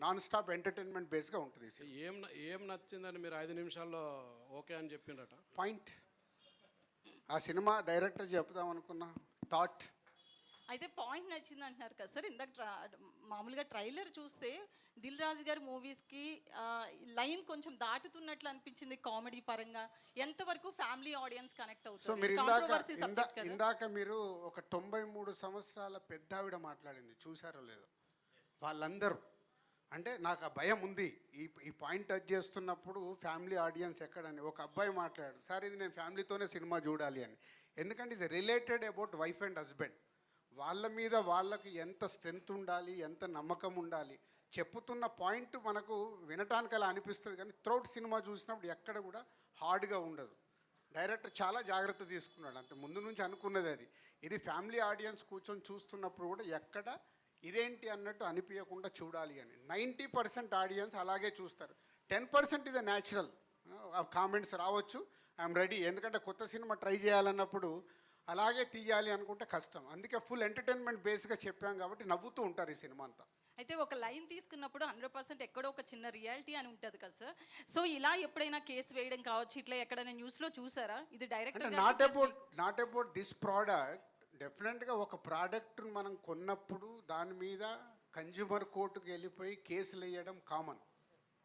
Non stop entertainment బేస్గా ఉంటుంది ఈ cinema. ఏం నచ్చిందని మీరు 5 నిమిషాల్లో ఓకే అని చెప్పిండట? పాయింట్, ఆ సినిమా డైరెక్టర్ చెప్దాం అనుకున్న థాట్. అయితే పాయింట్ నచ్చింది అంటున్నారు కదా సార్. ఇందాక మామూలుగా ట్రైలర్ చూస్తే దిల్ రాజు గారి మూవీస్కి లైన్ కొంచెం దాటుతున్నట్లు అనిపించింది కామెడీ పరంగా. ఎంతవరకు ఫ్యామిలీ ఆడియన్స్ కనెక్ట్ అవుతుంది? సో మీరు ఇందాక మీరు ఒక 93 సంవత్సరాల పెద్ద ఆవిడ మాట్లాడింది, చూసారో లేదో? వాళ్ళందరూ అంటే నాకు ఆ భయం ఉంది ఈ పాయింట్ టచ్ చేస్తున్నప్పుడు ఫ్యామిలీ ఆడియన్స్ ఎక్కడని. ఒక అబ్బాయి మాట్లాడాడు, సార్ ఇది నేను ఫ్యామిలీతోనే సినిమా చూడాలి అని. ఎందుకంటే it's related about wife and husband. వాళ్ళ మీద వాళ్ళకి ఎంత స్ట్రెంగ్త్ ఉండాలి, ఎంత నమ్మకం ఉండాలి. చెప్పుతున్న పాయింట్ మనకు వినటానికి అలా అనిపిస్తుంది, కానీ త్రౌట్ సినిమా చూసినప్పుడు ఎక్కడ కూడా హార్డ్గా ఉండదు. డైరెక్టర్ చాలా జాగ్రత్త తీసుకున్నాడు, అంతే ముందు నుంచి అనుకున్నది అది. ఇది ఫ్యామిలీ ఆడియన్స్ కూర్చొని చూస్తున్నప్పుడు కూడా ఎక్కడ ఇదేంటి అన్నట్టు అనిపించకుండా చూడాలి అని. 90% ఆడియన్స్ అలాగే చూస్తారు. 10% ఇస్ అ న్యాచురల్ కామెంట్స్ రావచ్చు, ఐఎమ్ రెడీ. ఎందుకంటే కొత్త సినిమా ట్రై చేయాలన్నప్పుడు అలాగే తీయాలి అనుకుంటే కష్టం. అందుకే ఫుల్ ఎంటర్టైన్మెంట్ బేస్గా చెప్పాం కాబట్టి నవ్వుతూ ఉంటారు ఈ సినిమా అంతా. అయితే ఒక లైన్ తీసుకున్నప్పుడు 100% ఎక్కడో ఒక చిన్న రియాలిటీ అని ఉంటుంది కదా సార్. సో ఇలా ఎప్పుడైనా కేసు వేయడం కావచ్చు, ఇట్లా ఎక్కడైనా న్యూస్లో చూసారా? ఇది direct not about this product. డెఫినెట్గా ఒక ప్రోడక్ట్ను మనం కొన్నప్పుడు దాని మీద కన్జ్యూమర్ కోర్టుకు వెళ్ళిపోయి కేసులు వేయడం కామన్,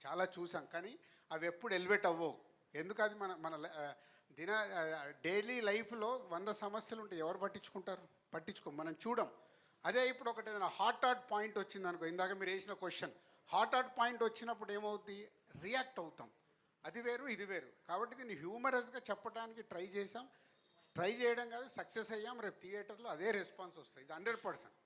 చాలా చూసాం. కానీ అవి ఎప్పుడు ఎలివేట్ అవ్వవు. ఎందుకు? అది మన డైలీ లైఫ్లో 100 సమస్యలు ఉంటాయి, ఎవరు పట్టించుకో మనం చూడం. అదే ఇప్పుడు ఒకటి ఏదైనా హాట్ పాయింట్ వచ్చింది అనుకో, ఇందాక మీరు వేసిన క్వశ్చన్, హాట్ పాయింట్ వచ్చినప్పుడు ఏమవుతుంది, రియాక్ట్ అవుతాం. అది వేరు ఇది వేరు. కాబట్టి దీన్ని హ్యూమరస్గా చెప్పడానికి ట్రై చేయడం కాదు, సక్సెస్ అయ్యాం. రేపు థియేటర్లో అదే రెస్పాన్స్ వస్తుంది, 100%.